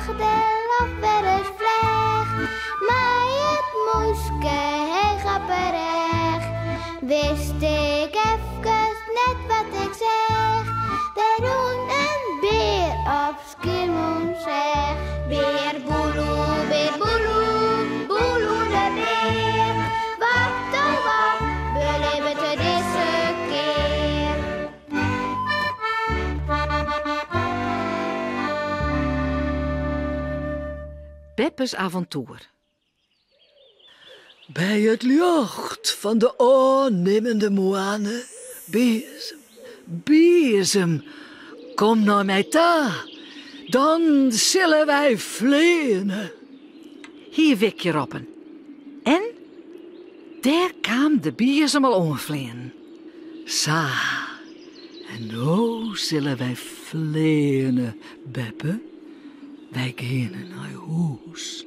de lof weer eens vleeg. Maar het moeske, hij gaat berecht. Wist ik even net wat ik zeg. Daar doen een beer op Schiermonnikoog zeg. Beer boeloe, boeloe de beer. Wat oh wat, beleven te deze keer. Beppe's avontuur. Bij het licht van de aannemende moane, bezem, kom naar mij toe, dan zullen wij vleenen. Hier wik je roppen. En daar kwam de bezem al onvleen. Sa, en nou zullen wij vleenen, Beppe. Wij gaan naar huis.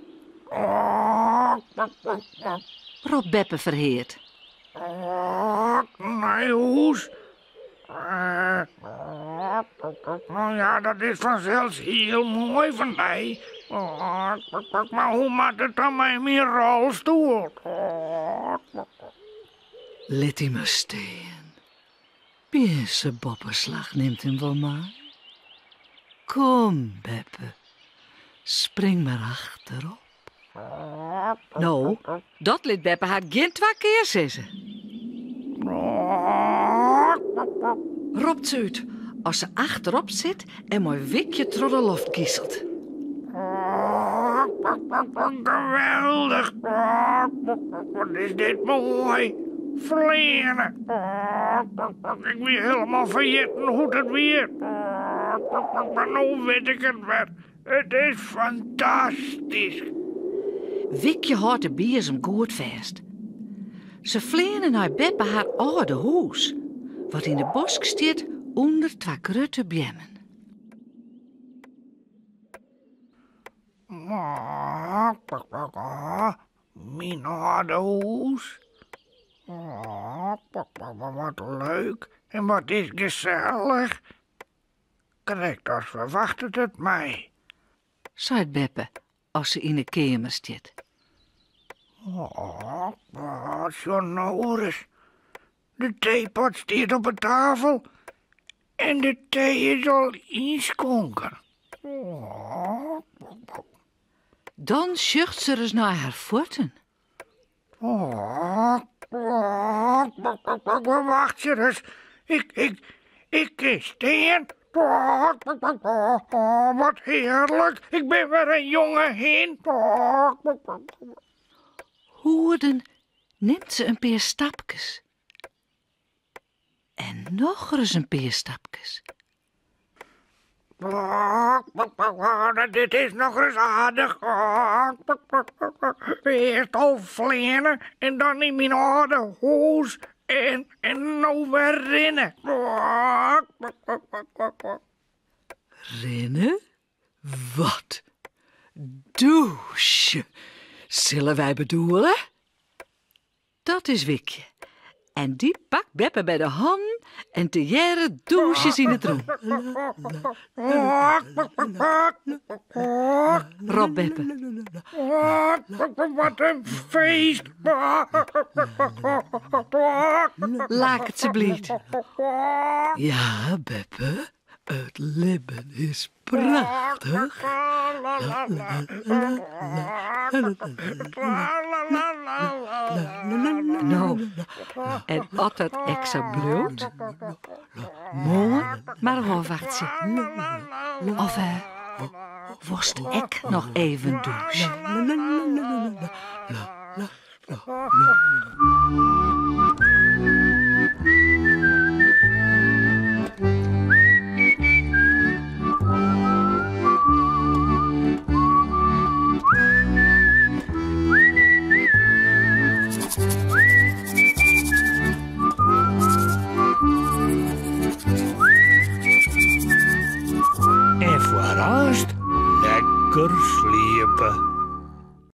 Rob Beppe verheerd. Naar huis? Nou ja, dat is vanzelfs heel mooi van mij. Maar hoe maakt het dan met mijn rolstoel? Let hij maar staan. Bierse bopperslag neemt hem wel maar. Kom, Beppe. Spring maar achterop. Nou, dat liet Beppe haar geen 2 keer zeggen. Ropt ze uit als ze achterop zit en mooi wikje door de loft kieselt. Geweldig. Wat is dit mooi. Vleenen. Ik wil helemaal vergeten hoe het weer. Maar nu weet ik het weer. Het is fantastisch. Wikje houdt de bezem goed vast. Ze vleenen naar Beppe haar oude huis, wat in de bosk staat onder 2 grote bjemmen. Mijn oude huis. Wat leuk en wat is gezellig. Correct als verwacht het mij. Zei Beppe als ze in de kamer staat. Wat zo'n Noris. De theepot staat op de tafel en de thee is al inschonken. Dan schucht ze eens naar haar voeten. Wacht je eens. Ik is staan. Wat heerlijk. Ik ben weer een jonge heen. Hoorden neemt ze een paar stapjes. En nog eens een paar stapjes. Dit is nog eens aardig. Eerst al vleenen en dan in mijn oude huis. En nou weer rennen. Rennen? Wat? Douche. Zullen wij bedoelen? Dat is Wikje. En die pakt Beppe bij de hand en te jaren douches in het roem. Rob Beppe. Wat een feest. Laat het ze blied. Ja, Beppe, het leven is prachtig. Nou, en als het extra bloot, mooi, maar hoe wacht ze? Of worst ik nog even douchen?